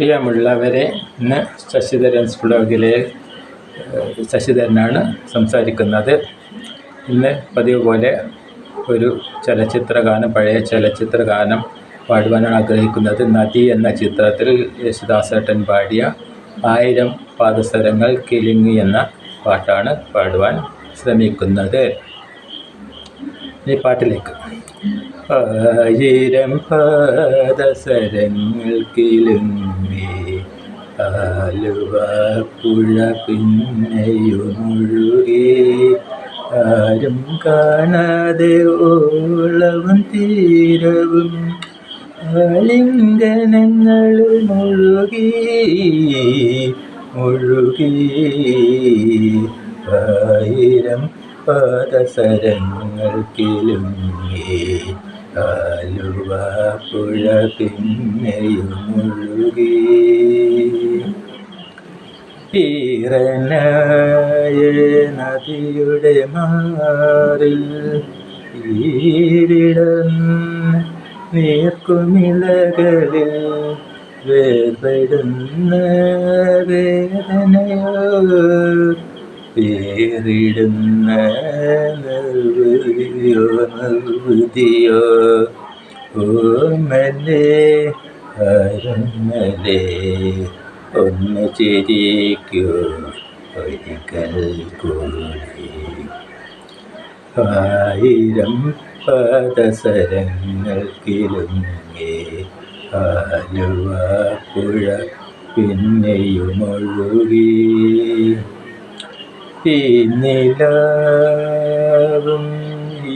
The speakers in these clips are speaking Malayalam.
പ്രിയമുള്ളവരെ, ഇന്ന് ശശിധരൻസ് വ്ലോഗിലെ ശശിധരനാണ് സംസാരിക്കുന്നത്. ഇന്ന് പതിവ് പോലെ ഒരു ചലച്ചിത്രഗാനം, പഴയ ചലച്ചിത്രഗാനം പാടുവാനാണ് ആഗ്രഹിക്കുന്നത്. നദി എന്ന ചിത്രത്തിൽ യേശുദാസേട്ടൻ പാടിയ 1000 പാദസരങ്ങൾ കിലുങ്ങി എന്ന പാട്ടാണ് പാടുവാൻ ശ്രമിക്കുന്നത്. ഈ പാട്ടിലേക്ക് 1000 പാദസരങ്ങൾ കിലുങ്ങി ആലുവ പുഴ പിന്നെയുമൊഴുകി, ആരും കാണാതെ ഓളവും തീരവും ആലിംഗനങ്ങളിൽ മുഴുകി 1000 പാദസരങ്ങൾ കിലുങ്ങി ആലുവ പുഴ പിന്നെയുമൊഴുകി. ഈറനായ നദിയുടെ മാറിൽ ഈരിടന്ന നീർക്കുമിളകളിൽ വേർപെടുന്ന വേദനയോ പേരിടുന്ന നിർവൃതിയോ ഓമലേ അരുമലേ ഒന്ന് ചിരിക്കൂ ഒരിക്കൽ കൂടി. 1000 പാദസരങ്ങൾ കിലുങ്ങി ആലുവ പുഴ പിന്നെയുമൊഴുകി. ഈ നിലാവും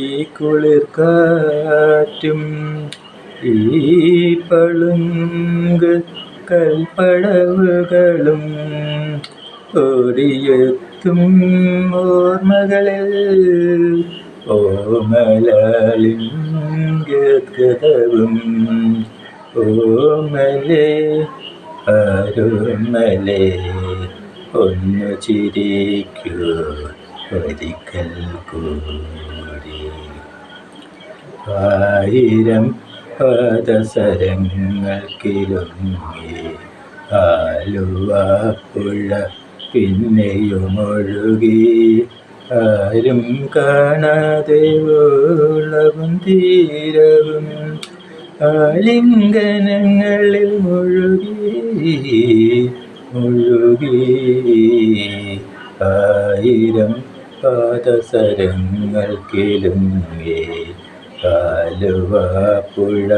ഈ കുളിർക്കാറ്റും ഈ പളുങ്ക് കൽപ്പടവുകളും ഓടിയെത്തും ഓർമ്മകളിൽ ഓമലാളിൻ ഗദ്ഗതവും ഓമലേ അരുമലേ ഒന്ന് ചിരിക്കൂ ഒരിക്കൽ കൂടി. 1000 പാദസരങ്ങൾ കിലുങ്ങി ആലുവ പുഴ പിന്നെയുമൊഴുകി, ആരും കാണാതെ ഓളവും തീരവും ആലിംഗനങ്ങളിൽ മുഴുകി 1000 പാദസരങ്ങൾ കിലുങ്ങി ആലുവ പുഴ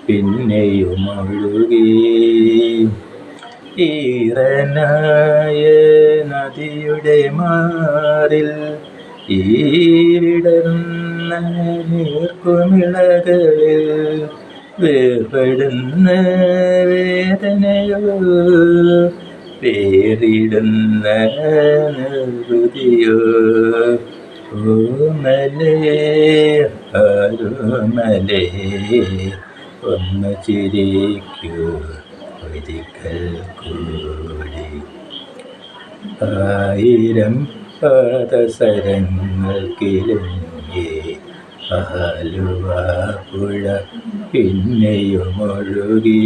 പിന്നെയുമൊഴുകി. ഈറനായ നദിയുടെ മാറിൽ ഈരിടന്ന നീർക്കുമിളകളിൽ വേർപെടുന്ന വേദനയോ പേരിടുന്ന നിർവൃതിയോ ഓമലേ അരുമലേ ഒന്ന് ചിരിക്കൂ ഒരിക്കൽ കൂടി. 1000 പാദസരങ്ങൾ കിലുങ്ങി ആലുവ പുഴ പിന്നെയുമൊഴുകി.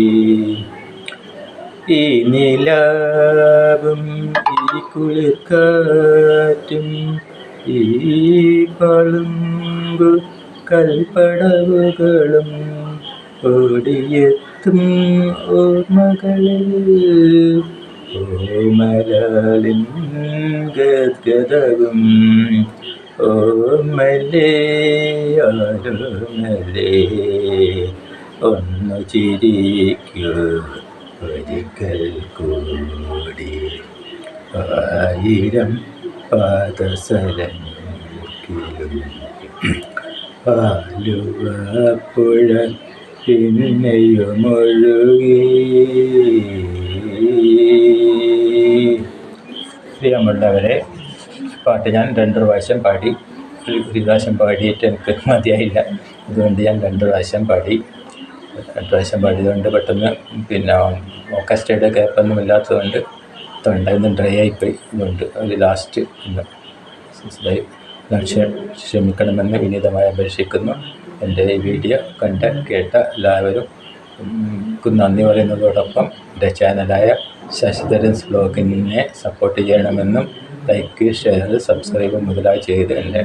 ഈ നിലാവും ഈ കുളിർക്കാറ്റും ഈ പളുങ്കു കൽപ്പടവുകളും ഓടിയെത്തും ഓർമ്മകളിൽ ഓമലാളിൻ ഗദ്ഗതവും ഓമലേ അരുമലേ ഒന്ന് ചിരിക്കൂ ഒരിക്കൽ കൂടി. 1000 പാദസരങ്ങൾ കിലുങ്ങി ആലുവ പുഴ പിന്നെയുമൊഴുകി. പ്രിയമുള്ളവരെ, പാട്ട് ഞാൻ 2 പ്രാവശ്യം പാടി. ഒരു പ്രാവശ്യം പാടിയിട്ട് എനിക്ക് മതിയായില്ല, അതുകൊണ്ട് ഞാൻ 2 പ്രാവശ്യം പാടി. 2 പ്രാവശ്യം പാടിയതുകൊണ്ട് പെട്ടെന്ന് ഓർക്കസ്ട്രയുടെ ഗ്യാപ്പൊന്നും ഇല്ലാത്തതുകൊണ്ട് തൊണ്ടയൊന്നും ഡ്രൈ ആയിപ്പോയി. അതുകൊണ്ട് ഒരു ലാസ്റ്റ് ക്ഷമിക്കണമെന്ന് വിനീതമായി അപേക്ഷിക്കുന്നു. എൻ്റെ ഈ വീഡിയോ കേട്ട എല്ലാവരും നന്ദി പറയുന്നതോടൊപ്പം എൻ്റെ ചാനലായ ശശിധരൻസ് വ്ലോഗിനെ സപ്പോർട്ട് ചെയ്യണമെന്നും ലൈക്ക്, ഷെയർ, സബ്സ്ക്രൈബ് മുതലായി ചെയ്ത് എൻ്റെ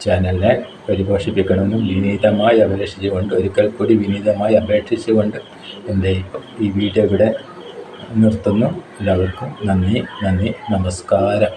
ചാനലിനെ പരിപോഷിപ്പിക്കണമെന്നും വിനീതമായി അപേക്ഷിച്ചുകൊണ്ട്, ഒരിക്കൽ കൂടി വിനീതമായി അപേക്ഷിച്ചുകൊണ്ട് എൻ്റെ ഈ വീഡിയോ ഇവിടെ നിർത്തുന്നു. എല്ലാവർക്കും നന്ദി, നമസ്കാരം.